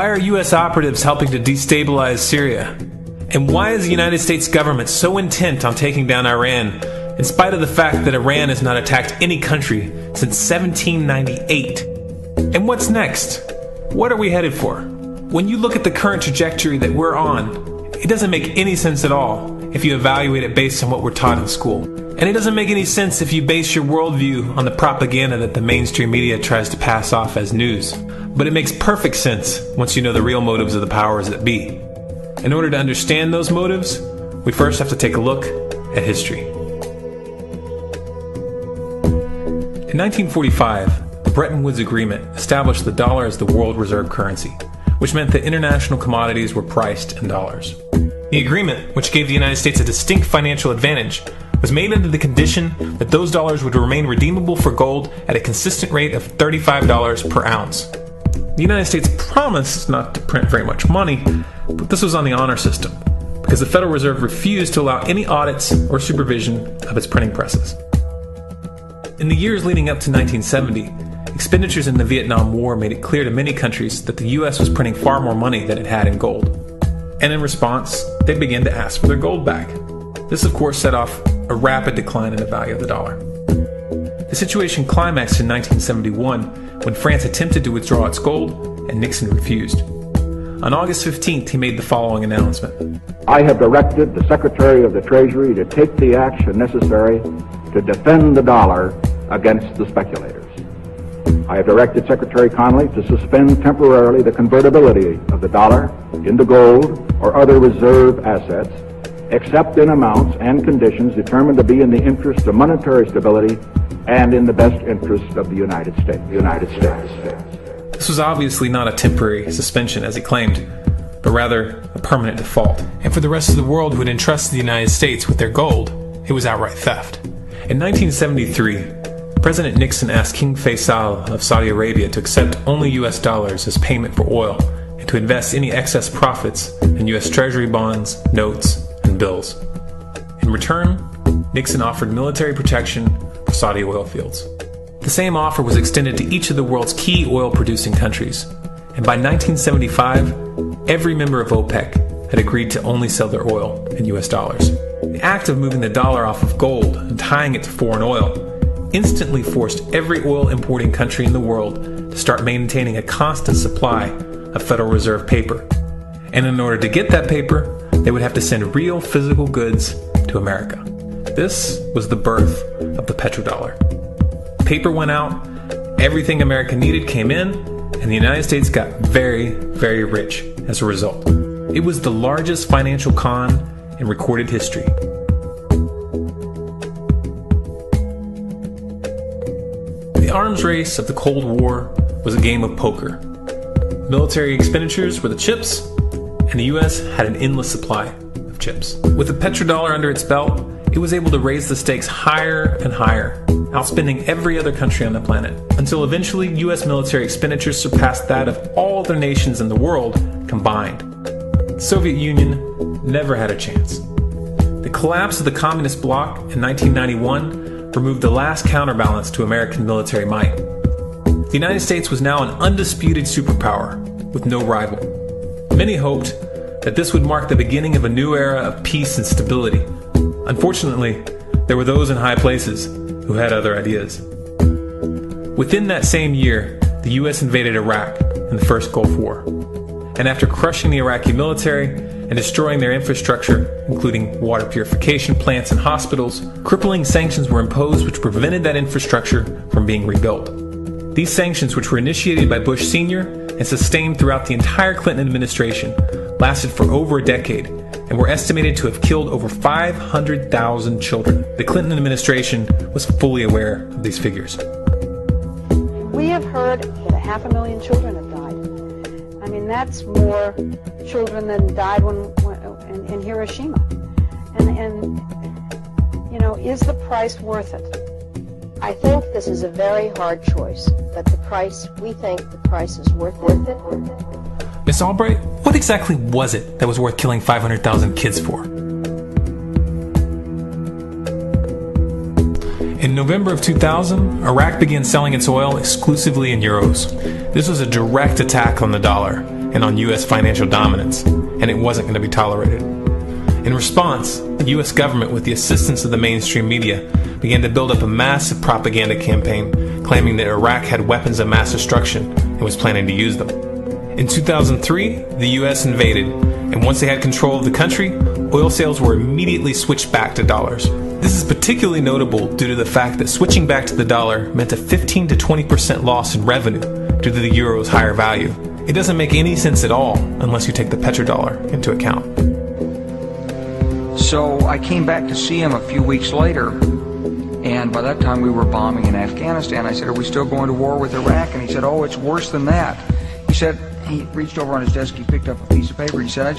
Why are U.S. operatives helping to destabilize Syria? And why is the United States government so intent on taking down Iran, in spite of the fact that Iran has not attacked any country since 1798? And what's next? What are we headed for? When you look at the current trajectory that we're on, it doesn't make any sense at all if you evaluate it based on what we're taught in school. And it doesn't make any sense if you base your worldview on the propaganda that the mainstream media tries to pass off as news. But it makes perfect sense once you know the real motives of the powers that be. In order to understand those motives, we first have to take a look at history. In 1945, the Bretton Woods Agreement established the dollar as the world reserve currency, which meant that international commodities were priced in dollars. The agreement, which gave the United States a distinct financial advantage, was made under the condition that those dollars would remain redeemable for gold at a consistent rate of $35 per ounce. The United States promised not to print very much money, but this was on the honor system, because the Federal Reserve refused to allow any audits or supervision of its printing presses. In the years leading up to 1970, expenditures in the Vietnam War made it clear to many countries that the U.S. was printing far more money than it had in gold. And in response, they began to ask for their gold back. This, of course, set off a rapid decline in the value of the dollar. The situation climaxed in 1971 when France attempted to withdraw its gold and Nixon refused. On August 15th, he made the following announcement. I have directed the Secretary of the Treasury to take the action necessary to defend the dollar against the speculators. I have directed Secretary Connally to suspend temporarily the convertibility of the dollar into gold or other reserve assets, except in amounts and conditions determined to be in the interest of monetary stability and in the best interest of the United States. This was obviously not a temporary suspension, as he claimed, but rather a permanent default. And for the rest of the world who had entrusted the United States with their gold, it was outright theft. In 1973, President Nixon asked King Faisal of Saudi Arabia to accept only U.S. dollars as payment for oil and to invest any excess profits in U.S. Treasury bonds, notes, and bills. In return, Nixon offered military protection for Saudi oil fields. The same offer was extended to each of the world's key oil-producing countries, and by 1975, every member of OPEC had agreed to only sell their oil in U.S. dollars. The act of moving the dollar off of gold and tying it to foreign oil instantly forced every oil-importing country in the world to start maintaining a constant supply of Federal Reserve paper. And in order to get that paper, they would have to send real physical goods to America. This was the birth of the petro-Dollar. Paper went out, everything America needed came in, and the United States got very, very rich as a result. It was the largest financial con in recorded history. The arms race of the Cold War was a game of poker. Military expenditures were the chips, and the U.S. had an endless supply of chips. With the petrodollar under its belt, it was able to raise the stakes higher and higher, outspending every other country on the planet, until eventually U.S. military expenditures surpassed that of all other nations in the world combined. The Soviet Union never had a chance. The collapse of the communist bloc in 1991 removed the last counterbalance to American military might. The United States was now an undisputed superpower with no rival. Many hoped that this would mark the beginning of a new era of peace and stability. Unfortunately, there were those in high places who had other ideas. Within that same year, the U.S. invaded Iraq in the first Gulf War. And after crushing the Iraqi military and destroying their infrastructure, including water purification plants and hospitals, crippling sanctions were imposed which prevented that infrastructure from being rebuilt. These sanctions, which were initiated by Bush Sr. and sustained throughout the entire Clinton administration, lasted for over a decade and were estimated to have killed over 500,000 children. The Clinton administration was fully aware of these figures. We have heard that 500,000 children have died. I mean, that's more children than died in Hiroshima. And you know, is the price worth it? I think this is a very hard choice, but we think the price is worth it. Miss Albright, what exactly was it that was worth killing 500,000 kids for? In November of 2000, Iraq began selling its oil exclusively in euros. This was a direct attack on the dollar, and on U.S. financial dominance, and it wasn't going to be tolerated. In response, the U.S. government, with the assistance of the mainstream media, began to build up a massive propaganda campaign claiming that Iraq had weapons of mass destruction and was planning to use them. In 2003, the U.S. invaded, and once they had control of the country, oil sales were immediately switched back to dollars. This is particularly notable due to the fact that switching back to the dollar meant a 15 to 20% loss in revenue due to the euro's higher value. It doesn't make any sense at all unless you take the petrodollar into account. So I came back to see him a few weeks later, and by that time we were bombing in Afghanistan. I said, "Are we still going to war with Iraq?" And he said, "Oh, it's worse than that." He said, he reached over on his desk, he picked up a piece of paper, he said, I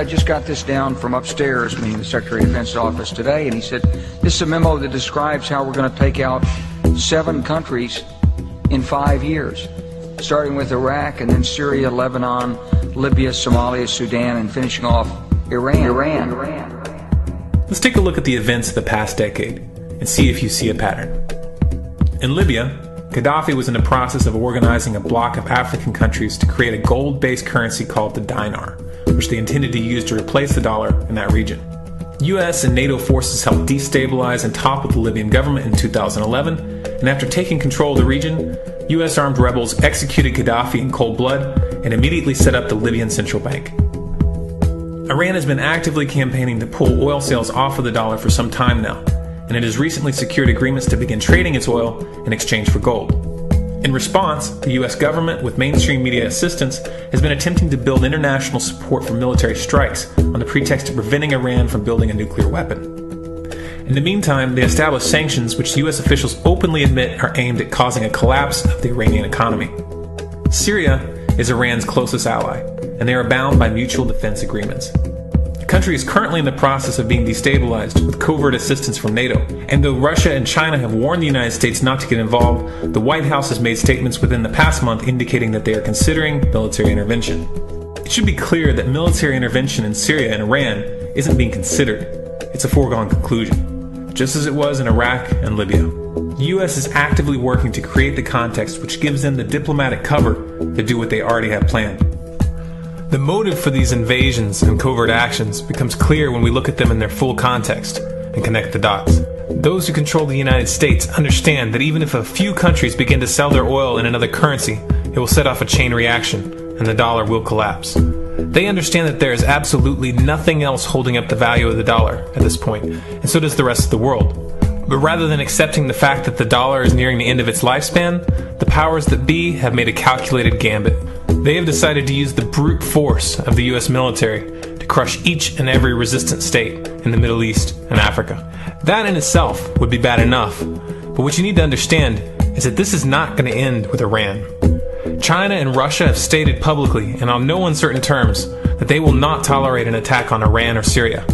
just got this down from upstairs, meaning the Secretary of Defense's office today, and he said, "This is a memo that describes how we're going to take out 7 countries in 5 years, starting with Iraq and then Syria, Lebanon, Libya, Somalia, Sudan, and finishing off Iran." Let's take a look at the events of the past decade and see if you see a pattern. In Libya, Gaddafi was in the process of organizing a bloc of African countries to create a gold-based currency called the dinar, which they intended to use to replace the dollar in that region. US and NATO forces helped destabilize and topple the Libyan government in 2011, and after taking control of the region, US armed rebels executed Gaddafi in cold blood and immediately set up the Libyan central bank. Iran has been actively campaigning to pull oil sales off of the dollar for some time now, and it has recently secured agreements to begin trading its oil in exchange for gold. In response, the US government, with mainstream media assistance, has been attempting to build international support for military strikes on the pretext of preventing Iran from building a nuclear weapon. In the meantime, they established sanctions which US officials openly admit are aimed at causing a collapse of the Iranian economy. Syria is Iran's closest ally, and they are bound by mutual defense agreements. The country is currently in the process of being destabilized with covert assistance from NATO, and though Russia and China have warned the United States not to get involved, the White House has made statements within the past month indicating that they are considering military intervention. It should be clear that military intervention in Syria and Iran isn't being considered. It's a foregone conclusion, just as it was in Iraq and Libya. The U.S. is actively working to create the context which gives them the diplomatic cover to do what they already have planned. The motive for these invasions and covert actions becomes clear when we look at them in their full context and connect the dots. Those who control the United States understand that even if a few countries begin to sell their oil in another currency, it will set off a chain reaction and the dollar will collapse. They understand that there is absolutely nothing else holding up the value of the dollar at this point, and so does the rest of the world. But rather than accepting the fact that the dollar is nearing the end of its lifespan, the powers that be have made a calculated gambit. They have decided to use the brute force of the U.S. military to crush each and every resistant state in the Middle East and Africa. That in itself would be bad enough, but what you need to understand is that this is not going to end with Iran. China and Russia have stated publicly, and on no uncertain terms, that they will not tolerate an attack on Iran or Syria.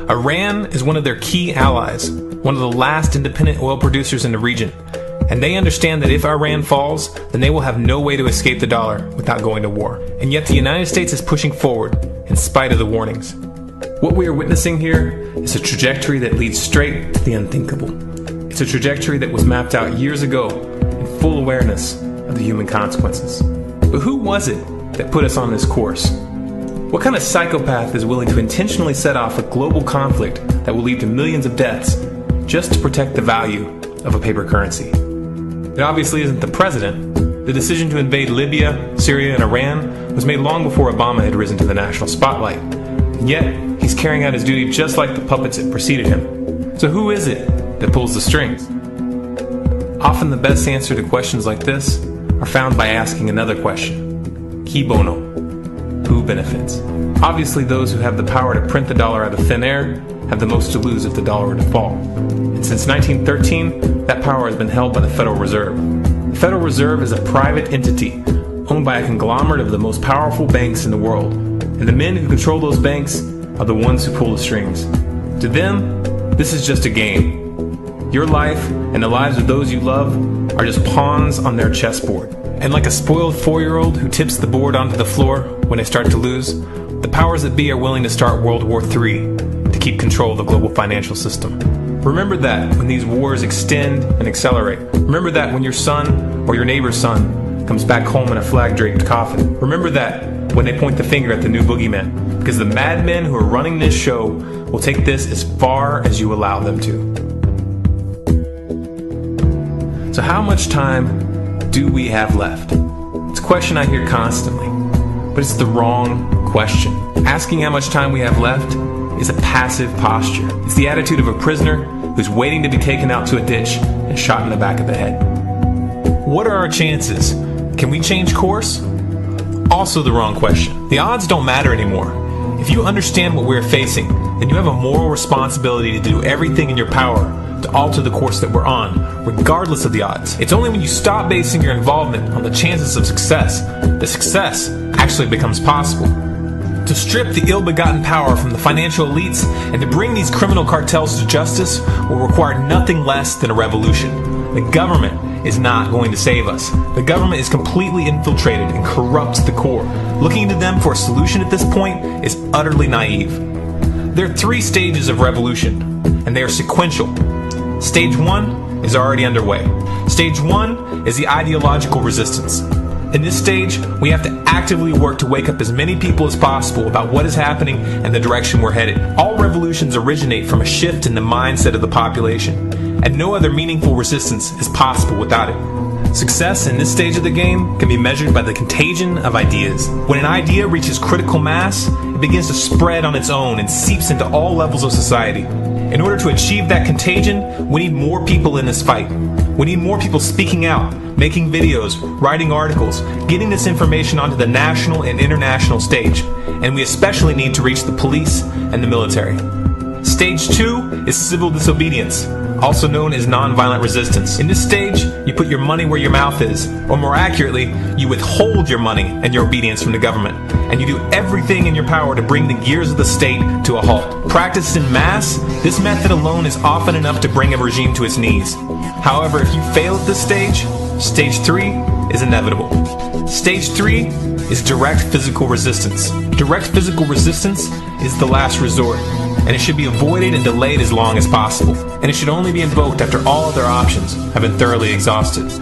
Iran is one of their key allies, one of the last independent oil producers in the region, and they understand that if Iran falls, then they will have no way to escape the dollar without going to war. And yet the United States is pushing forward, in spite of the warnings. What we are witnessing here is a trajectory that leads straight to the unthinkable. It's a trajectory that was mapped out years ago in full awareness of the human consequences. But who was it that put us on this course? What kind of psychopath is willing to intentionally set off a global conflict that will lead to millions of deaths just to protect the value of a paper currency? It obviously isn't the president. The decision to invade Libya, Syria, and Iran was made long before Obama had risen to the national spotlight. And yet, he's carrying out his duty just like the puppets that preceded him. So who is it that pulls the strings? Often the best answer to questions like this are found by asking another question. Qui bono? Who benefits? Obviously, those who have the power to print the dollar out of thin air have the most to lose if the dollar were to fall. And since 1913, that power has been held by the Federal Reserve. The Federal Reserve is a private entity owned by a conglomerate of the most powerful banks in the world. And the men who control those banks are the ones who pull the strings. To them, this is just a game. Your life and the lives of those you love are just pawns on their chessboard. And like a spoiled 4-year-old who tips the board onto the floor when they start to lose, the powers that be are willing to start World War III to keep control of the global financial system. Remember that when these wars extend and accelerate. Remember that when your son or your neighbor's son comes back home in a flag-draped coffin. Remember that when they point the finger at the new boogeyman, because the madmen who are running this show will take this as far as you allow them to. So how much time do we have left? It's a question I hear constantly, but it's the wrong question. Asking how much time we have left is a passive posture. It's the attitude of a prisoner who's waiting to be taken out to a ditch and shot in the back of the head. What are our chances? Can we change course? Also the wrong question. The odds don't matter anymore. If you understand what we're facing, then you have a moral responsibility to do everything in your power to alter the course that we're on, regardless of the odds. It's only when you stop basing your involvement on the chances of success that success actually becomes possible. To strip the ill-begotten power from the financial elites and to bring these criminal cartels to justice will require nothing less than a revolution. The government is not going to save us. The government is completely infiltrated and corrupt to the core. Looking to them for a solution at this point is utterly naive. There are 3 stages of revolution, and they are sequential. Stage 1 is already underway. Stage 1 is the ideological resistance. In this stage, we have to actively work to wake up as many people as possible about what is happening and the direction we're headed. All revolutions originate from a shift in the mindset of the population, and no other meaningful resistance is possible without it. Success in this stage of the game can be measured by the contagion of ideas. When an idea reaches critical mass, it begins to spread on its own and seeps into all levels of society. In order to achieve that contagion, we need more people in this fight. We need more people speaking out, making videos, writing articles, getting this information onto the national and international stage. And we especially need to reach the police and the military. Stage 2 is civil disobedience, also known as nonviolent resistance. In this stage, you put your money where your mouth is, or more accurately, you withhold your money and your obedience from the government, and you do everything in your power to bring the gears of the state to a halt. Practiced in mass, this method alone is often enough to bring a regime to its knees. However, if you fail at this stage, Stage 3 is inevitable. Stage 3 is direct physical resistance. Direct physical resistance is the last resort, and it should be avoided and delayed as long as possible. And it should only be invoked after all other options have been thoroughly exhausted.